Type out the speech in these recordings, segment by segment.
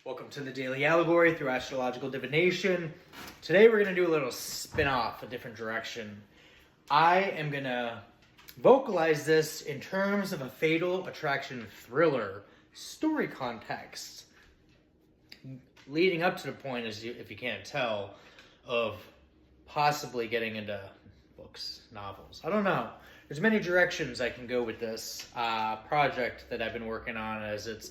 Welcome to the Daily Allegory through Astrological Divination. Today we're going to do a little spin-off, a different direction. I am going to vocalize this in terms of a fatal attraction thriller story context. Leading up to the point, if you can't tell, of possibly getting into books, novels. I don't know. There's many directions I can go with this project that I've been working on, as it's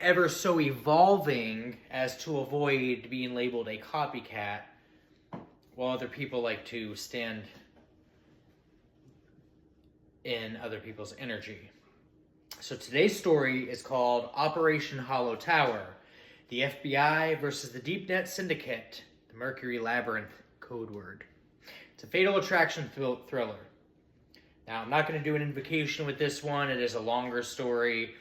ever so evolving as to avoid being labeled a copycat, while other people like to stand in other people's energy. So today's story is called Operation Hollow Tower, the FBI versus the Deep Net Syndicate, the Mercury Labyrinth code word. It's a fatal attraction thriller. Now, I'm not going to do an invocation with this one. It is a longer story,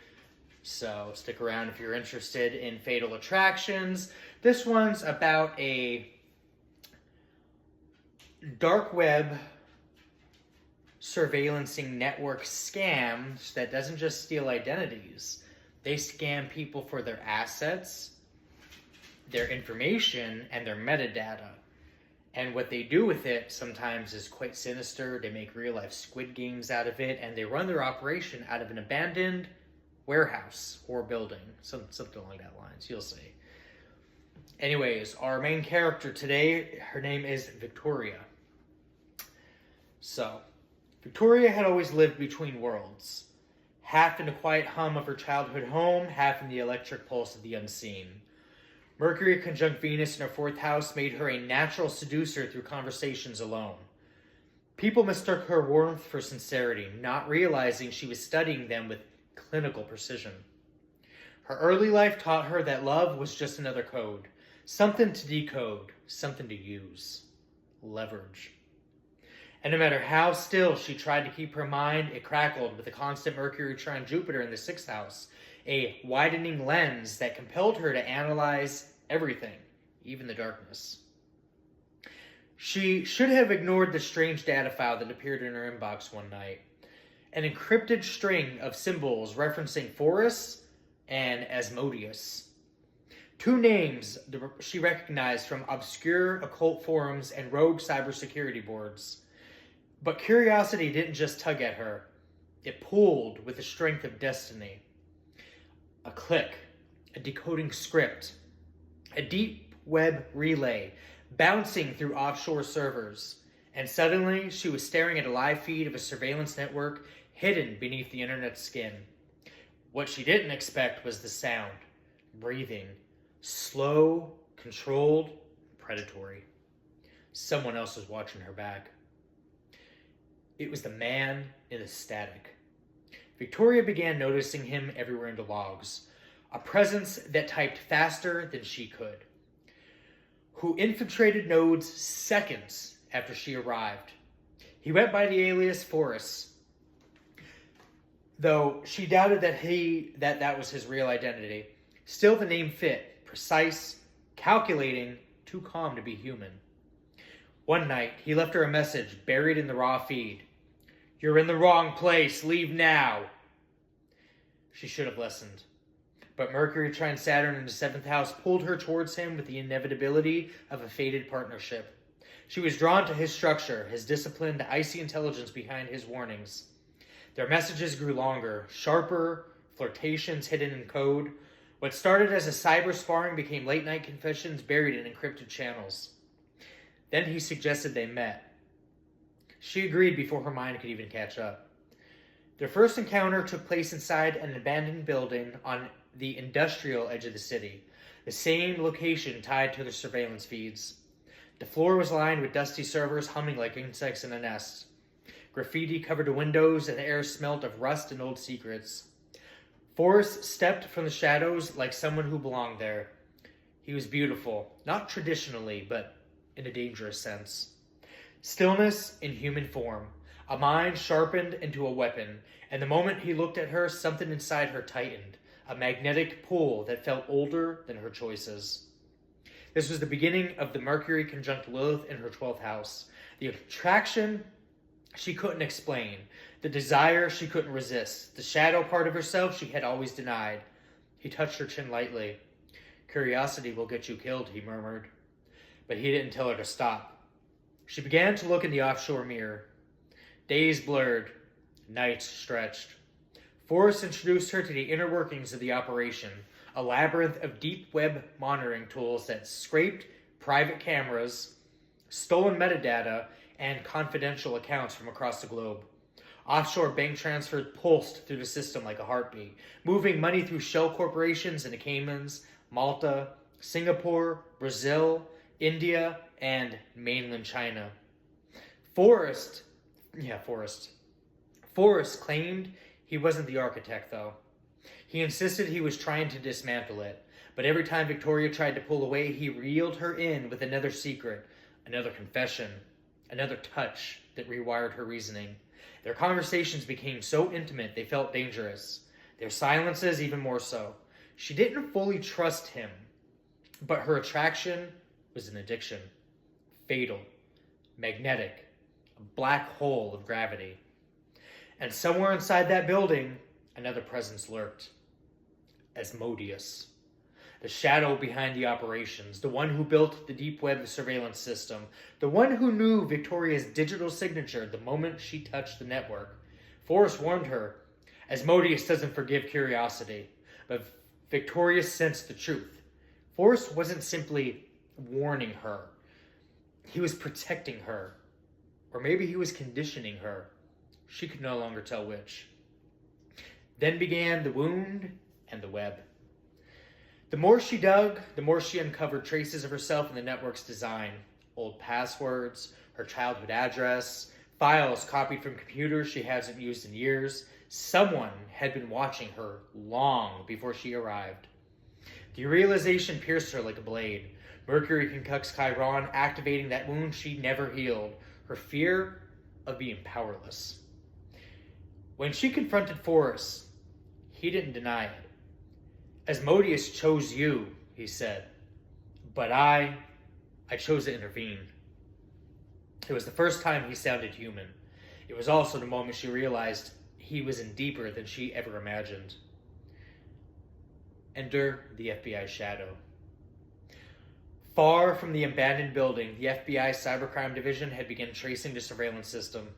so stick around if you're interested in fatal attractions. This one's about a dark web surveillancing network scam that doesn't just steal identities. They scam people for their assets, their information, and their metadata. And what they do with it sometimes is quite sinister. They make real-life Squid Games out of it, and they run their operation out of an abandoned warehouse or building, something along that lines. You'll see. Anyways, our main character today, her name is Victoria. So, Victoria had always lived between worlds, half in the quiet hum of her childhood home, half in the electric pulse of the unseen. Mercury conjunct Venus in her fourth house made her a natural seducer through conversations alone. People mistook her warmth for sincerity, not realizing she was studying them with clinical precision. Her early life taught her that love was just another code, something to decode, something to use, leverage. And no matter how still she tried to keep her mind, it crackled with a constant Mercury trine Jupiter in the sixth house, a widening lens that compelled her to analyze everything, even the darkness. She should have ignored the strange data file that appeared in her inbox one night. An encrypted string of symbols referencing Forus and Asmodeus. Two names she recognized from obscure occult forums and rogue cybersecurity boards. But curiosity didn't just tug at her. It pulled with the strength of destiny. A click, a decoding script, a deep web relay bouncing through offshore servers. And suddenly, she was staring at a live feed of a surveillance network hidden beneath the internet's skin. What she didn't expect was the sound. Breathing. Slow, controlled, predatory. Someone else was watching her back. It was the man in the static. Victoria began noticing him everywhere in the logs. A presence that typed faster than she could. Who infiltrated nodes seconds after she arrived. He went by the alias Forus, though she doubted that was his real identity. Still, the name fit. Precise, calculating, too calm to be human. One night, he left her a message buried in the raw feed. "You're in the wrong place. Leave now." She should have listened. But Mercury trine Saturn in the seventh house pulled her towards him with the inevitability of a fated partnership. She was drawn to his structure, his discipline, the icy intelligence behind his warnings. Their messages grew longer, sharper, flirtations hidden in code. What started as a cyber sparring became late-night confessions buried in encrypted channels. Then he suggested they met. She agreed before her mind could even catch up. Their first encounter took place inside an abandoned building on the industrial edge of the city, the same location tied to the surveillance feeds. The floor was lined with dusty servers humming like insects in a nest. Graffiti covered the windows, and the air smelt of rust and old secrets. Forrest stepped from the shadows like someone who belonged there. He was beautiful, not traditionally, but in a dangerous sense. Stillness in human form, a mind sharpened into a weapon, and the moment he looked at her, something inside her tightened, a magnetic pull that felt older than her choices. This was the beginning of the Mercury conjunct Lilith in her 12th house. The attraction she couldn't explain, the desire she couldn't resist, the shadow part of herself she had always denied. He touched her chin lightly. Curiosity will get you killed, he murmured. But he didn't tell her to stop. She began to look in the offshore mirror. Days blurred, nights stretched. Forrest introduced her to the inner workings of the operation, a labyrinth of deep web monitoring tools that scraped private cameras, stolen metadata, and confidential accounts from across the globe. Offshore bank transfers pulsed through the system like a heartbeat, moving money through shell corporations in the Caymans, Malta, Singapore, Brazil, India, and mainland China. Forrest claimed he wasn't the architect, though. He insisted he was trying to dismantle it, but every time Victoria tried to pull away, he reeled her in with another secret, another confession, another touch that rewired her reasoning. Their conversations became so intimate they felt dangerous. Their silences even more so. She didn't fully trust him, but her attraction was an addiction. Fatal, magnetic, a black hole of gravity. And somewhere inside that building, another presence lurked. Asmodeus. The shadow behind the operations, the one who built the deep web surveillance system, the one who knew Victoria's digital signature the moment she touched the network. Forrest warned her, Asmodeus doesn't forgive curiosity, but Victoria sensed the truth. Forrest wasn't simply warning her. He was protecting her. Or maybe he was conditioning her. She could no longer tell which. Then began the wound and the web. The more she dug, the more she uncovered traces of herself in the network's design. Old passwords, her childhood address, files copied from computers she hasn't used in years. Someone had been watching her long before she arrived. The realization pierced her like a blade. Mercury concocts Chiron, activating that wound she never healed. Her fear of being powerless. When she confronted Forrest, he didn't deny it. Asmodeus chose you, he said. But I chose to intervene. It was the first time he sounded human. It was also the moment she realized he was in deeper than she ever imagined. Enter the FBI shadow. Far from the abandoned building, the FBI Cybercrime Division had begun tracing the surveillance system.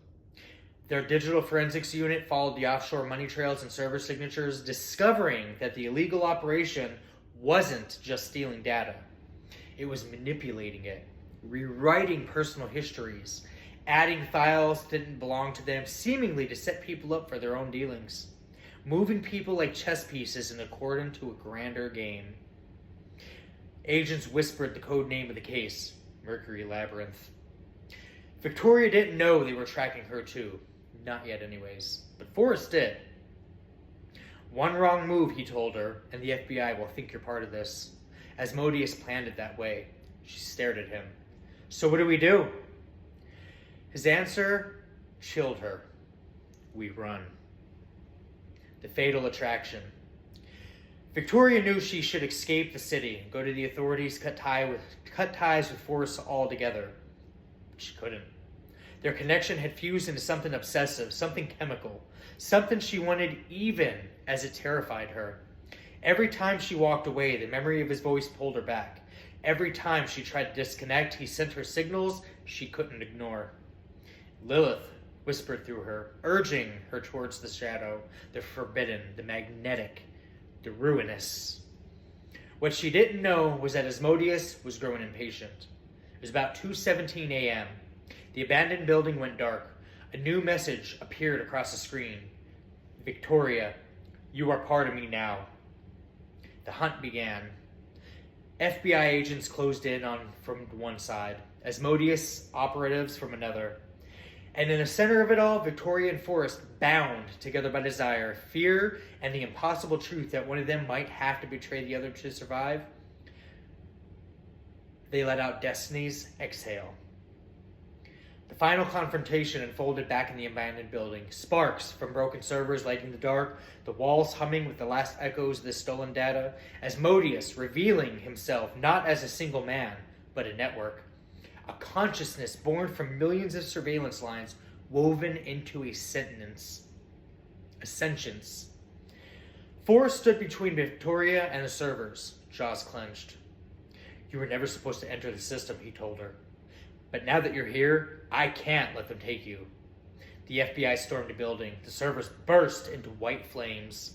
Their digital forensics unit followed the offshore money trails and server signatures, discovering that the illegal operation wasn't just stealing data. It was manipulating it, rewriting personal histories, adding files that didn't belong to them, seemingly to set people up for their own dealings, moving people like chess pieces in accordance to a grander game. Agents whispered the code name of the case, Mercury Labyrinth. Victoria didn't know they were tracking her too. Not yet anyways. But Forrest did. One wrong move, he told her, and the FBI will think you're part of this. Asmodeus planned it that way. She stared at him. So what do we do? His answer chilled her. We run. The fatal attraction. Victoria knew she should escape the city, go to the authorities, cut ties with Forrest altogether. But she couldn't. Their connection had fused into something obsessive, something chemical, something she wanted even as it terrified her. Every time she walked away, the memory of his voice pulled her back. Every time she tried to disconnect, he sent her signals she couldn't ignore. Lilith whispered through her, urging her towards the shadow, the forbidden, the magnetic, the ruinous. What she didn't know was that Asmodeus was growing impatient. It was about 2:17 a.m. The abandoned building went dark. A new message appeared across the screen. Victoria, you are part of me now. The hunt began. FBI agents closed in on from one side, Asmodeus operatives from another. And in the center of it all, Victoria and Forrest, bound together by desire, fear, and the impossible truth that one of them might have to betray the other to survive, they let out destiny's exhale. The final confrontation unfolded back in the abandoned building. Sparks from broken servers lighting the dark, the walls humming with the last echoes of the stolen data, Asmodeus revealing himself not as a single man, but a network. A consciousness born from millions of surveillance lines woven into a sentience. A sentience. Forrest stood between Victoria and the servers, jaws clenched. You were never supposed to enter the system, he told her. But now that you're here, I can't let them take you. The FBI stormed the building. The servers burst into white flames.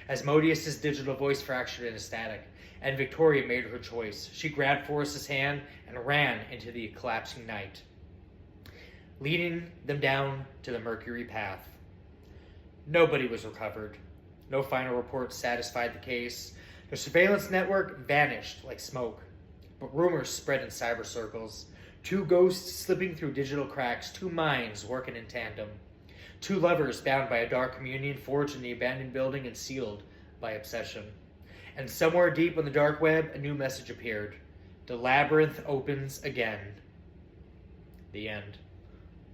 Asmodeus' digital voice fractured into static, and Victoria made her choice. She grabbed Forrest's hand and ran into the collapsing night, leading them down to the Mercury path. Nobody was recovered. No final report satisfied the case. The surveillance network vanished like smoke. But rumors spread in cyber circles. 2 ghosts slipping through digital cracks, 2 minds working in tandem. 2 lovers bound by a dark communion forged in the abandoned building and sealed by obsession. And somewhere deep on the dark web, a new message appeared. The labyrinth opens again. The end.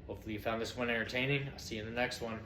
Hopefully you found this one entertaining. I'll see you in the next one.